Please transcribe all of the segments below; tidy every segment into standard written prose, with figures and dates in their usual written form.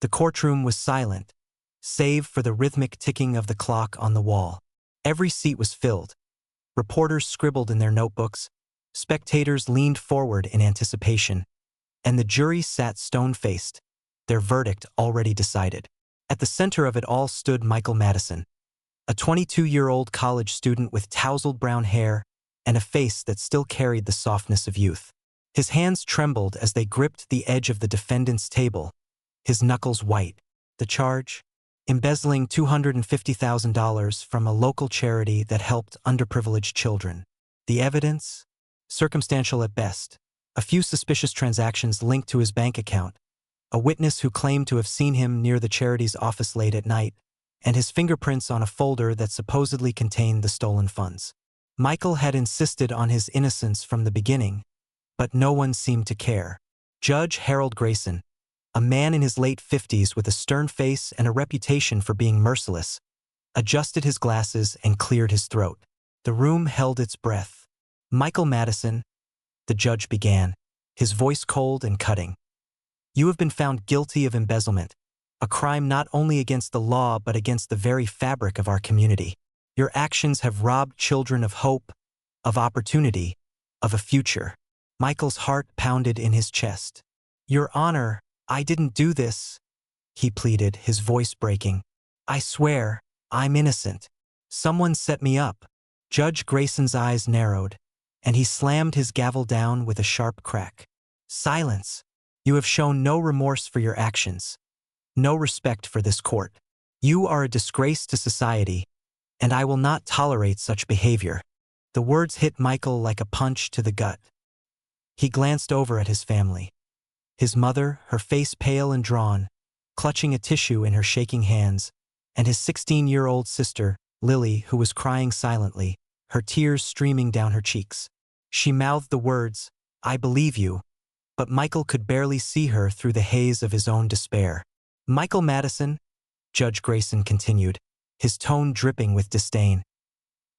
The courtroom was silent, save for the rhythmic ticking of the clock on the wall. Every seat was filled. Reporters scribbled in their notebooks, spectators leaned forward in anticipation, and the jury sat stone-faced, their verdict already decided. At the center of it all stood Michael Madison, a 22-year-old college student with tousled brown hair and a face that still carried the softness of youth. His hands trembled as they gripped the edge of the defendant's table, his knuckles white. The charge? Embezzling $250,000 from a local charity that helped underprivileged children. The evidence? Circumstantial at best. A few suspicious transactions linked to his bank account, a witness who claimed to have seen him near the charity's office late at night, and his fingerprints on a folder that supposedly contained the stolen funds. Michael had insisted on his innocence from the beginning, but no one seemed to care. Judge Harold Grayson, a man in his late 50s with a stern face and a reputation for being merciless, adjusted his glasses and cleared his throat. The room held its breath. Michael Madison, the judge began, his voice cold and cutting. You have been found guilty of embezzlement, a crime not only against the law but against the very fabric of our community. Your actions have robbed children of hope, of opportunity, of a future. Michael's heart pounded in his chest. Your Honor, I didn't do this, he pleaded, his voice breaking. I swear, I'm innocent. Someone set me up. Judge Grayson's eyes narrowed, and he slammed his gavel down with a sharp crack. Silence. You have shown no remorse for your actions, no respect for this court. You are a disgrace to society, and I will not tolerate such behavior. The words hit Michael like a punch to the gut. He glanced over at his family. His mother, her face pale and drawn, clutching a tissue in her shaking hands, and his 16-year-old sister, Lily, who was crying silently, her tears streaming down her cheeks. She mouthed the words, I believe you, but Michael could barely see her through the haze of his own despair. Michael Madison, Judge Grayson continued, his tone dripping with disdain.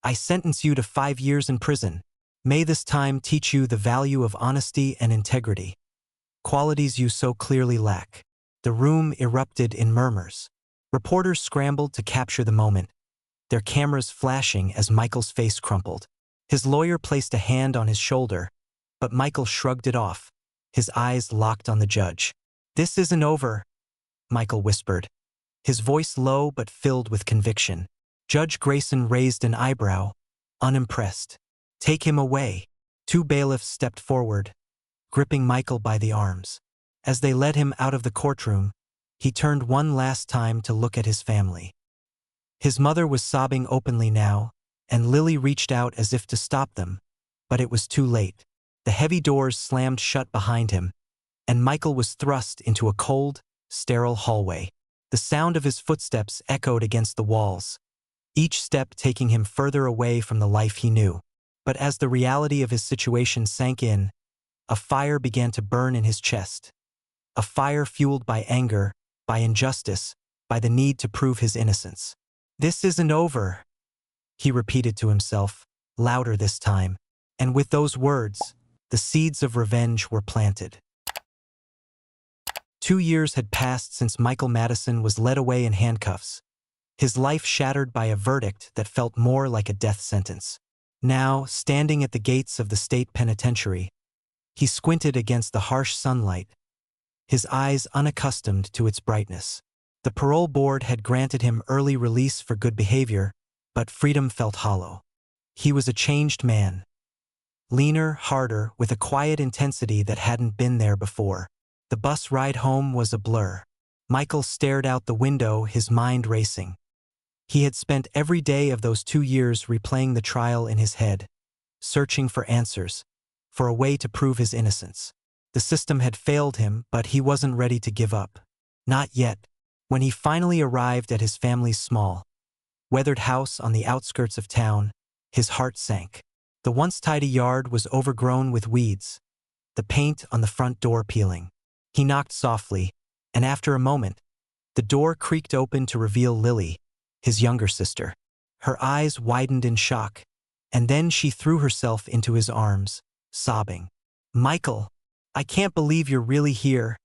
I sentence you to 5 years in prison. May this time teach you the value of honesty and integrity, qualities you so clearly lack. The room erupted in murmurs. Reporters scrambled to capture the moment, their cameras flashing as Michael's face crumpled. His lawyer placed a hand on his shoulder, but Michael shrugged it off, his eyes locked on the judge. This isn't over, Michael whispered, his voice low but filled with conviction. Judge Grayson raised an eyebrow, unimpressed. Take him away. 2 bailiffs stepped forward, gripping Michael by the arms. As they led him out of the courtroom, he turned one last time to look at his family. His mother was sobbing openly now, and Lily reached out as if to stop them, but it was too late. The heavy doors slammed shut behind him, and Michael was thrust into a cold, sterile hallway. The sound of his footsteps echoed against the walls, each step taking him further away from the life he knew. But as the reality of his situation sank in, a fire began to burn in his chest. A fire fueled by anger, by injustice, by the need to prove his innocence. This isn't over, he repeated to himself, louder this time. And with those words, the seeds of revenge were planted. 2 years had passed since Michael Madison was led away in handcuffs, his life shattered by a verdict that felt more like a death sentence. Now, standing at the gates of the state penitentiary, he squinted against the harsh sunlight, his eyes unaccustomed to its brightness. The parole board had granted him early release for good behavior, but freedom felt hollow. He was a changed man, leaner, harder, with a quiet intensity that hadn't been there before. The bus ride home was a blur. Michael stared out the window, his mind racing. He had spent every day of those 2 years replaying the trial in his head, searching for answers, for a way to prove his innocence. The system had failed him, but he wasn't ready to give up. Not yet. When he finally arrived at his family's small, weathered house on the outskirts of town, his heart sank. The once tidy yard was overgrown with weeds, the paint on the front door peeling. He knocked softly, and after a moment, the door creaked open to reveal Lily, his younger sister. Her eyes widened in shock, and then she threw herself into his arms, sobbing. Michael, I can't believe you're really here,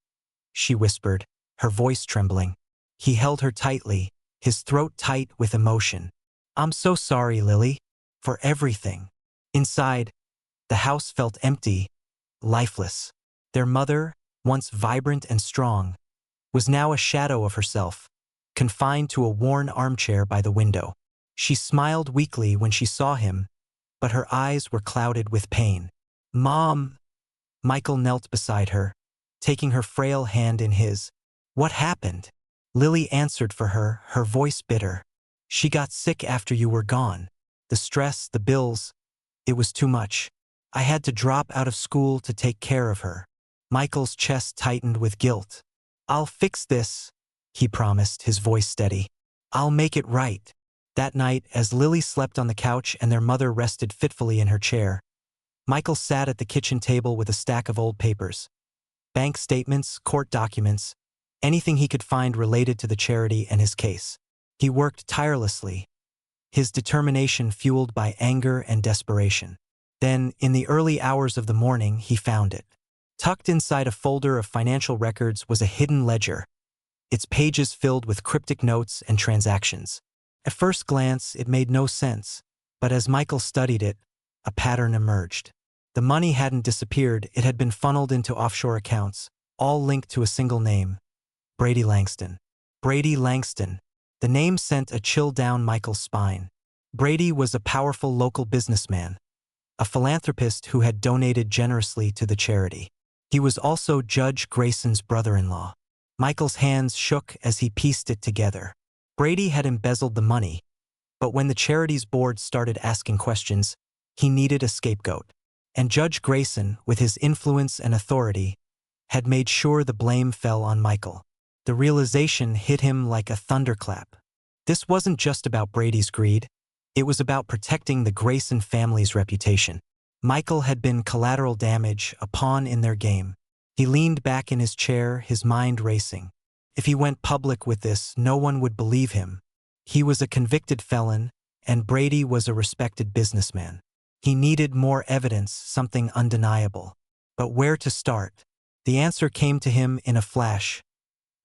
she whispered, her voice trembling. He held her tightly, his throat tight with emotion. "I'm so sorry, Lily, for everything." Inside, the house felt empty, lifeless. Their mother, once vibrant and strong, was now a shadow of herself, confined to a worn armchair by the window. She smiled weakly when she saw him, but her eyes were clouded with pain. "Mom!" Michael knelt beside her, taking her frail hand in his. "What happened?" Lily answered for her, her voice bitter. "She got sick after you were gone. The stress, the bills, it was too much. I had to drop out of school to take care of her." Michael's chest tightened with guilt. "I'll fix this," he promised, his voice steady. "I'll make it right." That night, as Lily slept on the couch and their mother rested fitfully in her chair, Michael sat at the kitchen table with a stack of old papers. Bank statements, court documents, anything he could find related to the charity and his case. He worked tirelessly, his determination fueled by anger and desperation. Then, in the early hours of the morning, he found it. Tucked inside a folder of financial records was a hidden ledger, its pages filled with cryptic notes and transactions. At first glance, it made no sense, but as Michael studied it, a pattern emerged. The money hadn't disappeared, it had been funneled into offshore accounts, all linked to a single name: Brady Langston. Brady Langston. The name sent a chill down Michael's spine. Brady was a powerful local businessman, a philanthropist who had donated generously to the charity. He was also Judge Grayson's brother-in-law. Michael's hands shook as he pieced it together. Brady had embezzled the money, but when the charity's board started asking questions, he needed a scapegoat. And Judge Grayson, with his influence and authority, had made sure the blame fell on Michael. The realization hit him like a thunderclap. This wasn't just about Brady's greed, it was about protecting the Grayson family's reputation. Michael had been collateral damage, a pawn in their game. He leaned back in his chair, his mind racing. If he went public with this, no one would believe him. He was a convicted felon, and Brady was a respected businessman. He needed more evidence, something undeniable. But where to start? The answer came to him in a flash: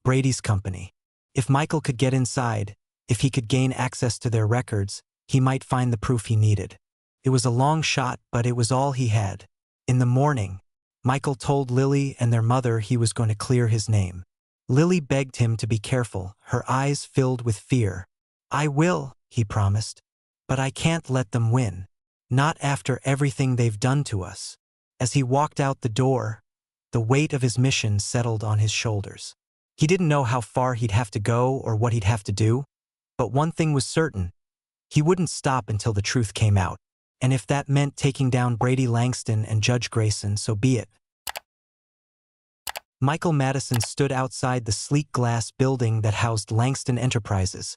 Brady's company. If Michael could get inside, if he could gain access to their records, he might find the proof he needed. It was a long shot, but it was all he had. In the morning, Michael told Lily and their mother he was going to clear his name. Lily begged him to be careful, her eyes filled with fear. "I will," he promised, "but I can't let them win. Not after everything they've done to us." As he walked out the door, the weight of his mission settled on his shoulders. He didn't know how far he'd have to go or what he'd have to do, but one thing was certain: he wouldn't stop until the truth came out. And if that meant taking down Brady Langston and Judge Grayson, so be it. Michael Madison stood outside the sleek glass building that housed Langston Enterprises,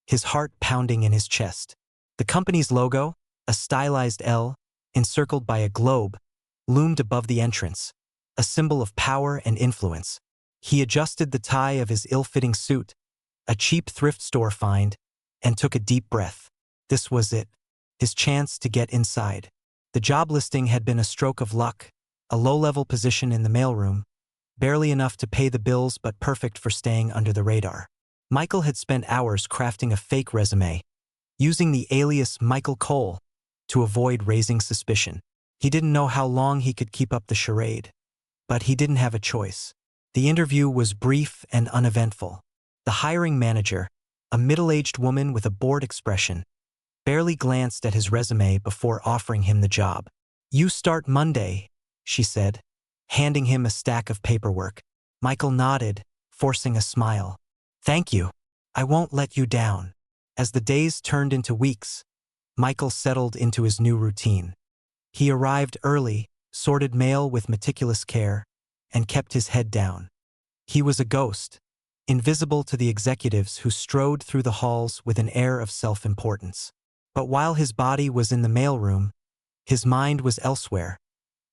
his heart pounding in his chest. The company's logo, a stylized L, encircled by a globe, loomed above the entrance, a symbol of power and influence. He adjusted the tie of his ill-fitting suit, a cheap thrift store find, and took a deep breath. This was it, his chance to get inside. The job listing had been a stroke of luck, a low-level position in the mailroom, barely enough to pay the bills but perfect for staying under the radar. Michael had spent hours crafting a fake resume, using the alias Michael Cole to avoid raising suspicion. He didn't know how long he could keep up the charade, but he didn't have a choice. The interview was brief and uneventful. The hiring manager, a middle-aged woman with a bored expression, barely glanced at his resume before offering him the job. "You start Monday," she said, handing him a stack of paperwork. Michael nodded, forcing a smile. "Thank you. I won't let you down." As the days turned into weeks, Michael settled into his new routine. He arrived early, sorted mail with meticulous care, and kept his head down. He was a ghost, invisible to the executives who strode through the halls with an air of self-importance. But while his body was in the mailroom, his mind was elsewhere,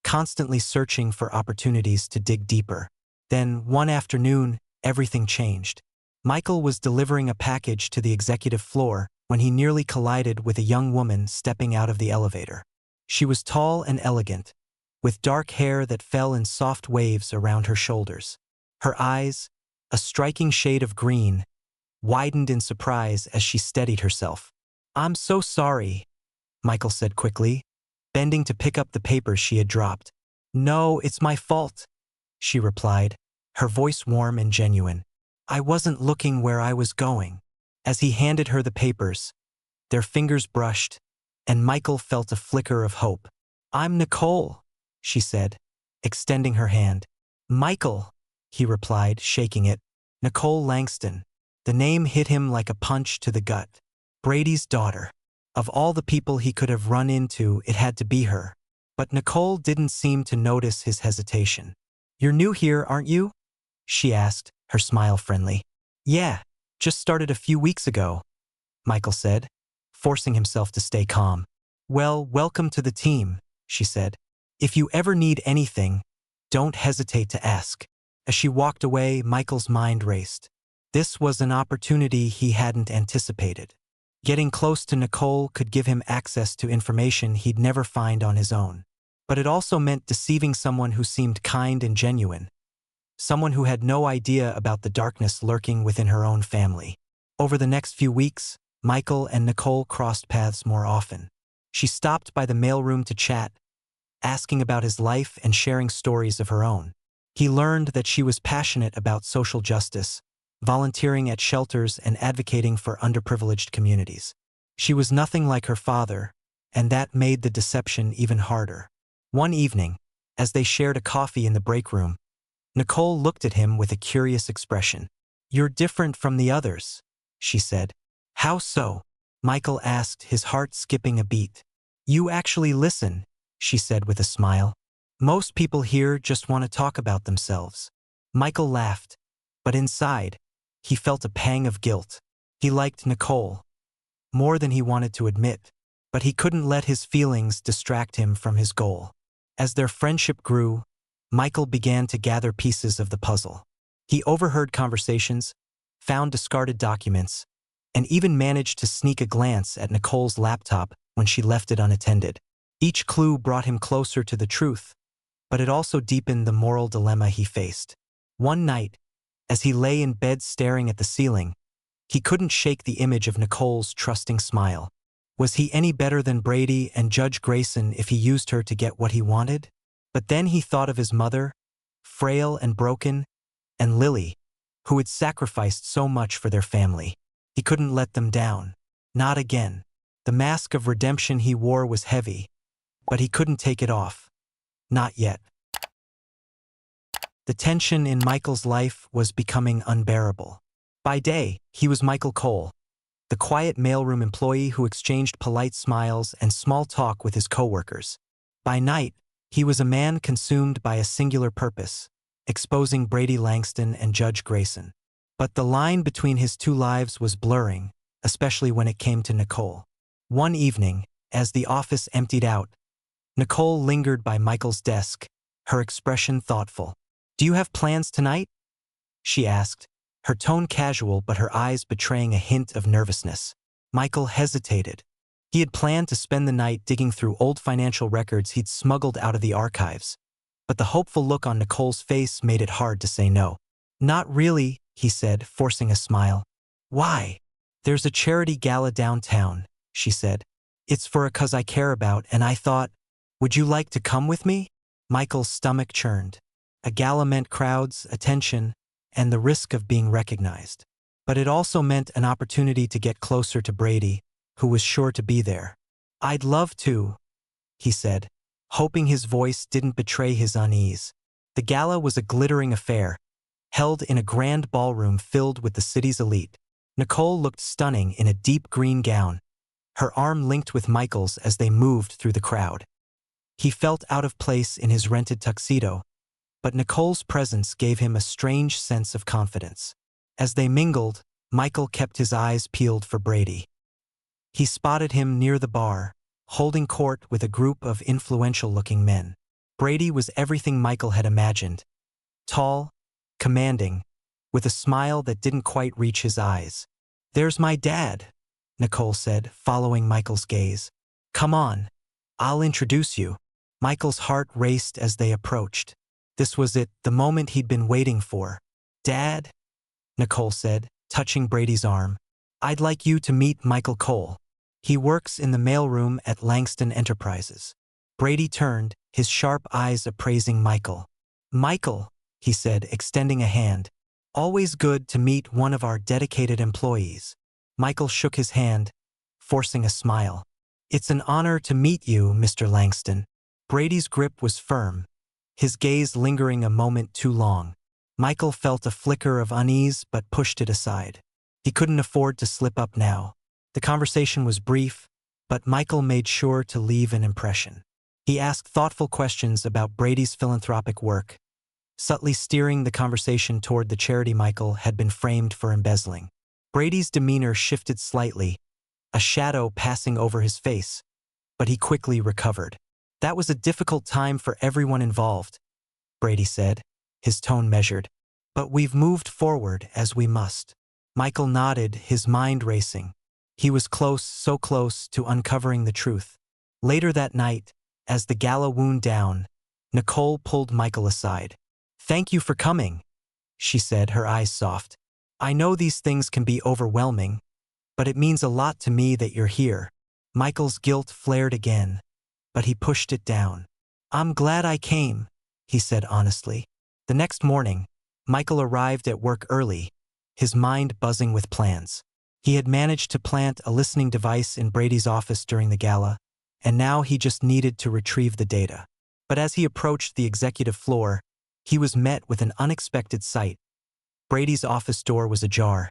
constantly searching for opportunities to dig deeper. Then, one afternoon, everything changed. Michael was delivering a package to the executive floor when he nearly collided with a young woman stepping out of the elevator. She was tall and elegant, with dark hair that fell in soft waves around her shoulders. Her eyes, a striking shade of green, widened in surprise as she steadied herself. "I'm so sorry," Michael said quickly, bending to pick up the papers she had dropped. "No, it's my fault," she replied, her voice warm and genuine. "I wasn't looking where I was going." As he handed her the papers, their fingers brushed, and Michael felt a flicker of hope. "I'm Nicole," she said, extending her hand. "Michael," he replied, shaking it. "Nicole Langston." The name hit him like a punch to the gut. Brady's daughter. Of all the people he could have run into, it had to be her. But Nicole didn't seem to notice his hesitation. "You're new here, aren't you?" she asked, her smile friendly. "Yeah, just started a few weeks ago," Michael said, forcing himself to stay calm. "Well, welcome to the team," she said. "If you ever need anything, don't hesitate to ask." As she walked away, Michael's mind raced. This was an opportunity he hadn't anticipated. Getting close to Nicole could give him access to information he'd never find on his own. But it also meant deceiving someone who seemed kind and genuine. Someone who had no idea about the darkness lurking within her own family. Over the next few weeks, Michael and Nicole crossed paths more often. She stopped by the mailroom to chat, asking about his life and sharing stories of her own. He learned that she was passionate about social justice, volunteering at shelters and advocating for underprivileged communities. She was nothing like her father, and that made the deception even harder. One evening, as they shared a coffee in the break room, Nicole looked at him with a curious expression. "You're different from the others," she said. "How so?" Michael asked, his heart skipping a beat. "You actually listen," she said with a smile. "Most people here just want to talk about themselves." Michael laughed, but inside, he felt a pang of guilt. He liked Nicole more than he wanted to admit, but he couldn't let his feelings distract him from his goal. As their friendship grew, Michael began to gather pieces of the puzzle. He overheard conversations, found discarded documents, and even managed to sneak a glance at Nicole's laptop when she left it unattended. Each clue brought him closer to the truth, but it also deepened the moral dilemma he faced. One night, as he lay in bed staring at the ceiling, he couldn't shake the image of Nicole's trusting smile. Was he any better than Brady and Judge Grayson if he used her to get what he wanted? But then he thought of his mother, frail and broken, and Lily, who had sacrificed so much for their family. He couldn't let them down. Not again. The mask of redemption he wore was heavy, but he couldn't take it off. Not yet. The tension in Michael's life was becoming unbearable. By day, he was Michael Cole, the quiet mailroom employee who exchanged polite smiles and small talk with his coworkers. By night, he was a man consumed by a singular purpose, exposing Brady Langston and Judge Grayson. But the line between his two lives was blurring, especially when it came to Nicole. One evening, as the office emptied out, Nicole lingered by Michael's desk, her expression thoughtful. "Do you have plans tonight?" she asked, her tone casual but her eyes betraying a hint of nervousness. Michael hesitated. He had planned to spend the night digging through old financial records he'd smuggled out of the archives, but the hopeful look on Nicole's face made it hard to say no. "Not really," he said, forcing a smile. "Why?" "There's a charity gala downtown," she said. "It's for a cause I care about, and I thought, would you like to come with me?" Michael's stomach churned. A gala meant crowds, attention, and the risk of being recognized. But it also meant an opportunity to get closer to Brady, who was sure to be there. "I'd love to," he said, hoping his voice didn't betray his unease. The gala was a glittering affair, held in a grand ballroom filled with the city's elite. Nicole looked stunning in a deep green gown, her arm linked with Michael's as they moved through the crowd. He felt out of place in his rented tuxedo, but Nicole's presence gave him a strange sense of confidence. As they mingled, Michael kept his eyes peeled for Brady. He spotted him near the bar, holding court with a group of influential-looking men. Brady was everything Michael had imagined. Tall, commanding, with a smile that didn't quite reach his eyes. "There's my dad," Nicole said, following Michael's gaze. "Come on, I'll introduce you." Michael's heart raced as they approached. This was it, the moment he'd been waiting for. "Dad?" Nicole said, touching Brady's arm. "I'd like you to meet Michael Cole. He works in the mailroom at Langston Enterprises." Brady turned, his sharp eyes appraising Michael. "Michael," he said, extending a hand. "Always good to meet one of our dedicated employees." Michael shook his hand, forcing a smile. "It's an honor to meet you, Mr. Langston." Brady's grip was firm, his gaze lingering a moment too long. Michael felt a flicker of unease but pushed it aside. He couldn't afford to slip up now. The conversation was brief, but Michael made sure to leave an impression. He asked thoughtful questions about Brady's philanthropic work, subtly steering the conversation toward the charity Michael had been framed for embezzling. Brady's demeanor shifted slightly, a shadow passing over his face, but he quickly recovered. "That was a difficult time for everyone involved," Brady said, his tone measured. "But we've moved forward as we must." Michael nodded, his mind racing. He was close, so close to uncovering the truth. Later that night, as the gala wound down, Nicole pulled Michael aside. "Thank you for coming," she said, her eyes soft. "I know these things can be overwhelming, but it means a lot to me that you're here." Michael's guilt flared again, but he pushed it down. "I'm glad I came," he said honestly. The next morning, Michael arrived at work early, his mind buzzing with plans. He had managed to plant a listening device in Brady's office during the gala, and now he just needed to retrieve the data. But as he approached the executive floor, he was met with an unexpected sight. Brady's office door was ajar,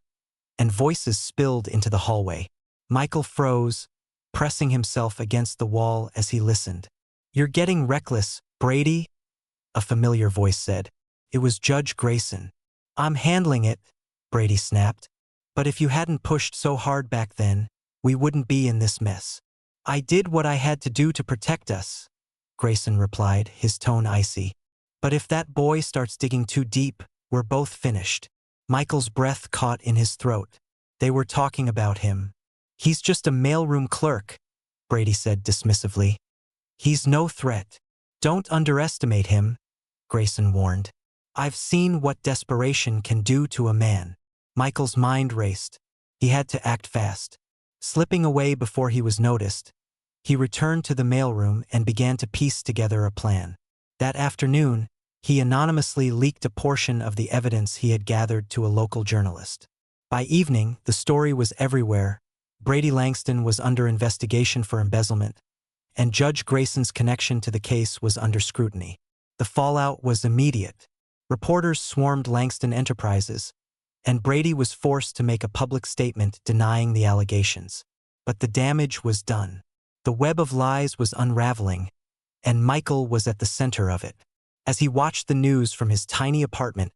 and voices spilled into the hallway. Michael froze, pressing himself against the wall as he listened. "You're getting reckless, Brady," a familiar voice said. It was Judge Grayson. "I'm handling it," Brady snapped. "But if you hadn't pushed so hard back then, we wouldn't be in this mess." "I did what I had to do to protect us," Grayson replied, his tone icy. "But if that boy starts digging too deep, we're both finished." Michael's breath caught in his throat. They were talking about him. "He's just a mailroom clerk," Brady said dismissively. "He's no threat." "Don't underestimate him," Grayson warned. "I've seen what desperation can do to a man." Michael's mind raced. He had to act fast. Slipping away before he was noticed, he returned to the mailroom and began to piece together a plan. That afternoon, he anonymously leaked a portion of the evidence he had gathered to a local journalist. By evening, the story was everywhere. Brady Langston was under investigation for embezzlement, and Judge Grayson's connection to the case was under scrutiny. The fallout was immediate. Reporters swarmed Langston Enterprises, and Brady was forced to make a public statement denying the allegations. But the damage was done. The web of lies was unraveling, and Michael was at the center of it. As he watched the news from his tiny apartment,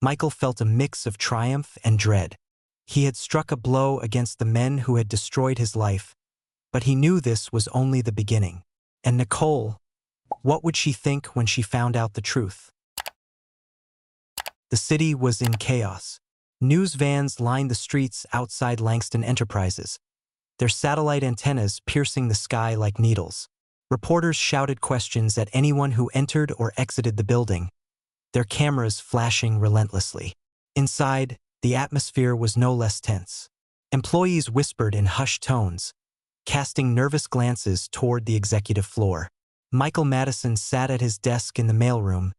Michael felt a mix of triumph and dread. He had struck a blow against the men who had destroyed his life, but he knew this was only the beginning. And Nicole, what would she think when she found out the truth? The city was in chaos. News vans lined the streets outside Langston Enterprises, their satellite antennas piercing the sky like needles. Reporters shouted questions at anyone who entered or exited the building, their cameras flashing relentlessly. Inside, the atmosphere was no less tense. Employees whispered in hushed tones, casting nervous glances toward the executive floor. Michael Madison sat at his desk in the mailroom,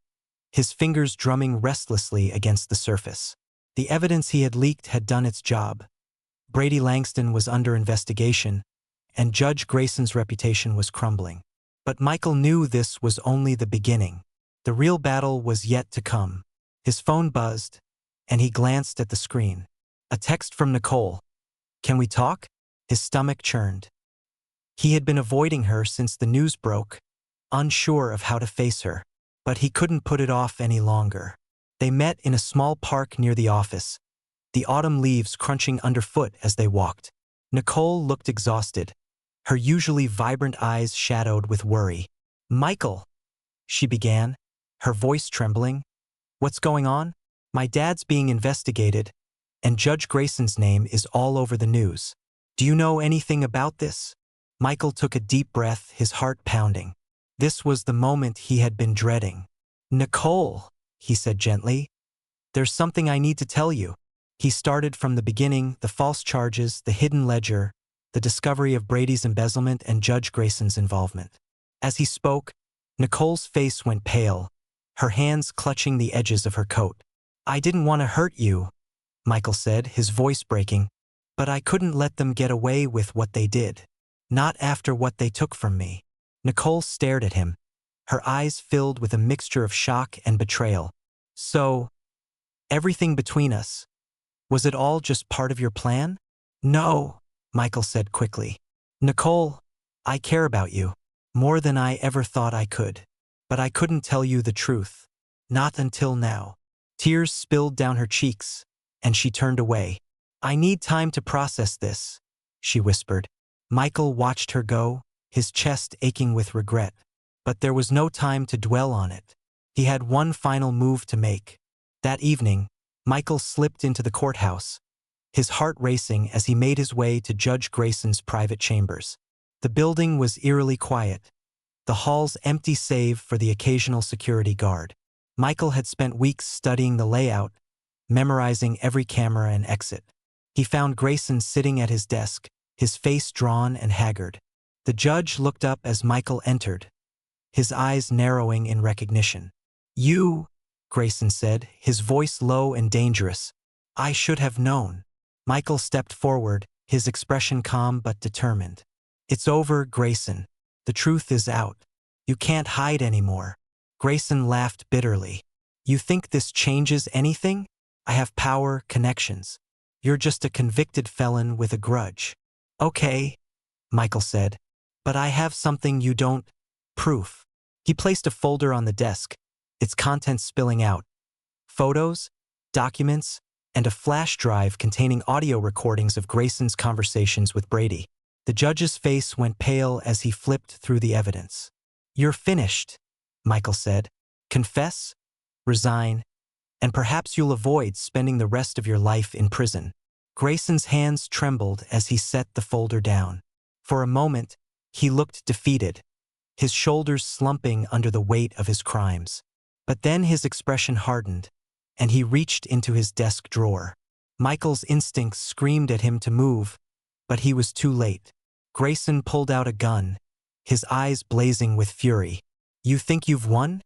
his fingers drumming restlessly against the surface. The evidence he had leaked had done its job. Brady Langston was under investigation, and Judge Grayson's reputation was crumbling. But Michael knew this was only the beginning. The real battle was yet to come. His phone buzzed, and he glanced at the screen. A text from Nicole. "Can we talk?" His stomach churned. He had been avoiding her since the news broke, unsure of how to face her. But he couldn't put it off any longer. They met in a small park near the office, the autumn leaves crunching underfoot as they walked. Nicole looked exhausted, her usually vibrant eyes shadowed with worry. "Michael," she began, her voice trembling. "What's going on?" "My dad's being investigated, and Judge Grayson's name is all over the news. Do you know anything about this?" Michael took a deep breath, his heart pounding. This was the moment he had been dreading. "Nicole," he said gently, "there's something I need to tell you." He started from the beginning, the false charges, the hidden ledger, the discovery of Brady's embezzlement and Judge Grayson's involvement. As he spoke, Nicole's face went pale, her hands clutching the edges of her coat. "I didn't want to hurt you," Michael said, his voice breaking, "but I couldn't let them get away with what they did. Not after what they took from me." Nicole stared at him, her eyes filled with a mixture of shock and betrayal. "So, everything between us, was it all just part of your plan?" "No," Michael said quickly. "Nicole, I care about you, more than I ever thought I could. But I couldn't tell you the truth. Not until now." Tears spilled down her cheeks, and she turned away. "I need time to process this," she whispered. Michael watched her go, his chest aching with regret. But there was no time to dwell on it. He had one final move to make. That evening, Michael slipped into the courthouse, his heart racing as he made his way to Judge Grayson's private chambers. The building was eerily quiet, the halls empty save for the occasional security guard. Michael had spent weeks studying the layout, memorizing every camera and exit. He found Grayson sitting at his desk, his face drawn and haggard. The judge looked up as Michael entered, his eyes narrowing in recognition. "You," Grayson said, his voice low and dangerous. "I should have known." Michael stepped forward, his expression calm but determined. "It's over, Grayson. The truth is out. You can't hide anymore." Grayson laughed bitterly. "You think this changes anything? I have power, connections. You're just a convicted felon with a grudge." "Okay," Michael said, "but I have something you don't. Proof." He placed a folder on the desk, its contents spilling out. Photos, documents, and a flash drive containing audio recordings of Grayson's conversations with Brady. The judge's face went pale as he flipped through the evidence. "You're finished," Michael said. "Confess, resign, and perhaps you'll avoid spending the rest of your life in prison." Grayson's hands trembled as he set the folder down. For a moment, he looked defeated, his shoulders slumping under the weight of his crimes. But then his expression hardened, and he reached into his desk drawer. Michael's instincts screamed at him to move, but he was too late. Grayson pulled out a gun, his eyes blazing with fury. "You think you've won?"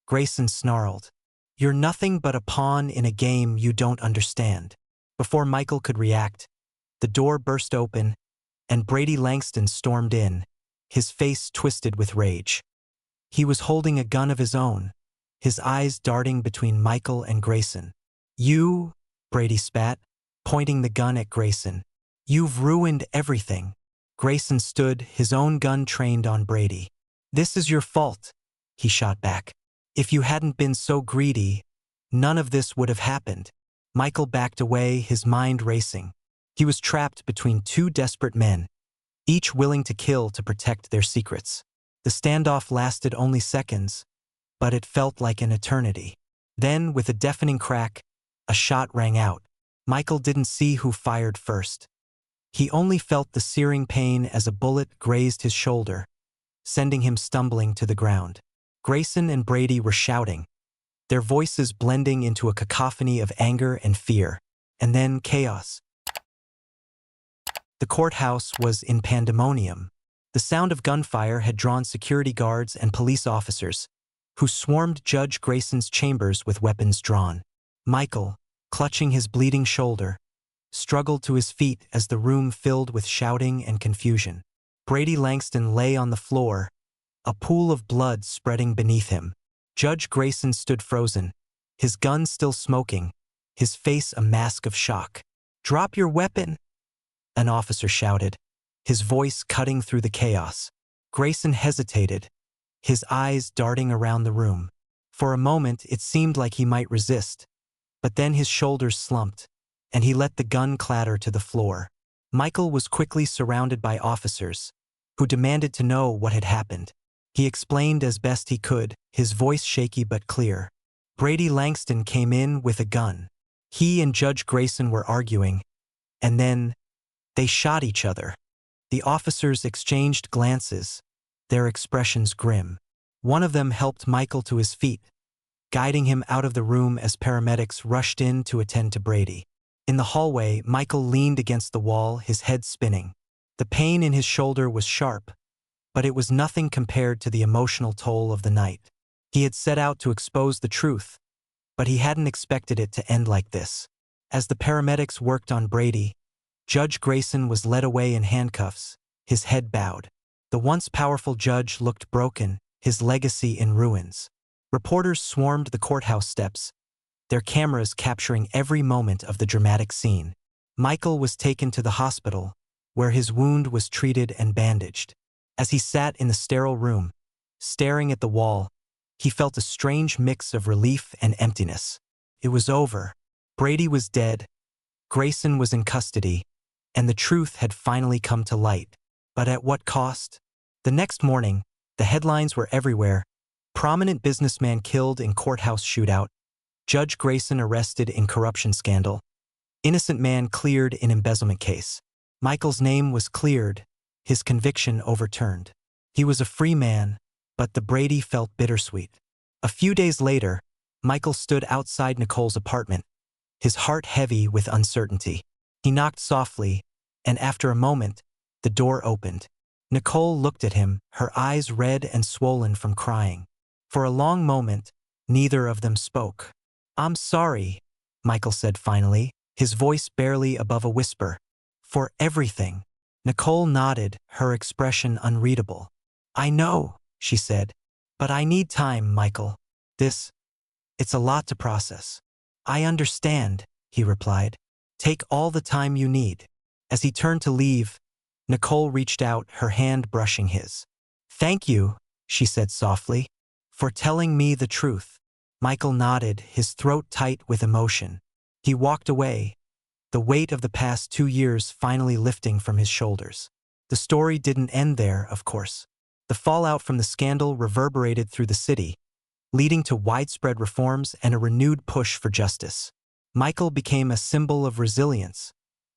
Grayson snarled. "You're nothing but a pawn in a game you don't understand." Before Michael could react, the door burst open, and Brady Langston stormed in, his face twisted with rage. He was holding a gun of his own, his eyes darting between Michael and Grayson. "You," Brady spat, pointing the gun at Grayson. "You've ruined everything." Grayson stood, his own gun trained on Brady. "This is your fault," he shot back. "If you hadn't been so greedy, none of this would have happened." Michael backed away, his mind racing. He was trapped between two desperate men, each willing to kill to protect their secrets. The standoff lasted only seconds, but it felt like an eternity. Then, with a deafening crack, a shot rang out. Michael didn't see who fired first. He only felt the searing pain as a bullet grazed his shoulder, sending him stumbling to the ground. Grayson and Brady were shouting, their voices blending into a cacophony of anger and fear. And then chaos. The courthouse was in pandemonium. The sound of gunfire had drawn security guards and police officers, who swarmed Judge Grayson's chambers with weapons drawn. Michael, clutching his bleeding shoulder, struggled to his feet as the room filled with shouting and confusion. Brady Langston lay on the floor, a pool of blood spreading beneath him. Judge Grayson stood frozen, his gun still smoking, his face a mask of shock. "Drop your weapon," an officer shouted, his voice cutting through the chaos. Grayson hesitated, his eyes darting around the room. For a moment, it seemed like he might resist, but then his shoulders slumped, and he let the gun clatter to the floor. Michael was quickly surrounded by officers, who demanded to know what had happened. He explained as best he could, his voice shaky but clear. Brady Langston came in with a gun. He and Judge Grayson were arguing, and then they shot each other. The officers exchanged glances, their expressions grim. One of them helped Michael to his feet, guiding him out of the room as paramedics rushed in to attend to Brady. In the hallway, Michael leaned against the wall, his head spinning. The pain in his shoulder was sharp, but it was nothing compared to the emotional toll of the night. He had set out to expose the truth, but he hadn't expected it to end like this. As the paramedics worked on Brady, Judge Grayson was led away in handcuffs, his head bowed. The once powerful judge looked broken, his legacy in ruins. Reporters swarmed the courthouse steps, their cameras capturing every moment of the dramatic scene. Michael was taken to the hospital, where his wound was treated and bandaged. As he sat in the sterile room, staring at the wall, he felt a strange mix of relief and emptiness. It was over. Brady was dead, Grayson was in custody, and the truth had finally come to light. But at what cost? The next morning, the headlines were everywhere. Prominent businessman killed in courthouse shootout, Judge Grayson arrested in corruption scandal, innocent man cleared in embezzlement case. Michael's name was cleared, his conviction overturned. He was a free man, but the Brady felt bittersweet. A few days later, Michael stood outside Nicole's apartment, his heart heavy with uncertainty. He knocked softly, and after a moment, the door opened. Nicole looked at him, her eyes red and swollen from crying. For a long moment, neither of them spoke. "I'm sorry," Michael said finally, his voice barely above a whisper. "For everything." Nicole nodded, her expression unreadable. "I know," she said, "but I need time, Michael. It's a lot to process." "I understand," he replied. "Take all the time you need." As he turned to leave, Nicole reached out, her hand brushing his. "Thank you," she said softly, "for telling me the truth." Michael nodded, his throat tight with emotion. He walked away, the weight of the past 2 years finally lifting from his shoulders. The story didn't end there, of course. The fallout from the scandal reverberated through the city, leading to widespread reforms and a renewed push for justice. Michael became a symbol of resilience,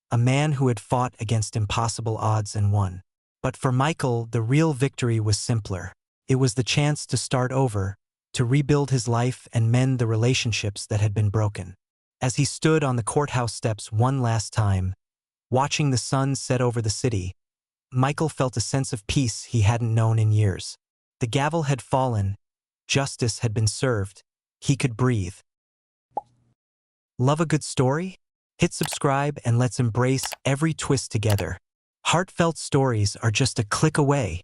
a man who had fought against impossible odds and won. But for Michael, the real victory was simpler. It was the chance to start over, to rebuild his life and mend the relationships that had been broken. As he stood on the courthouse steps one last time, watching the sun set over the city, Michael felt a sense of peace he hadn't known in years. The gavel had fallen, justice had been served, he could breathe. Love a good story? Hit subscribe and let's embrace every twist together. Heartfelt stories are just a click away.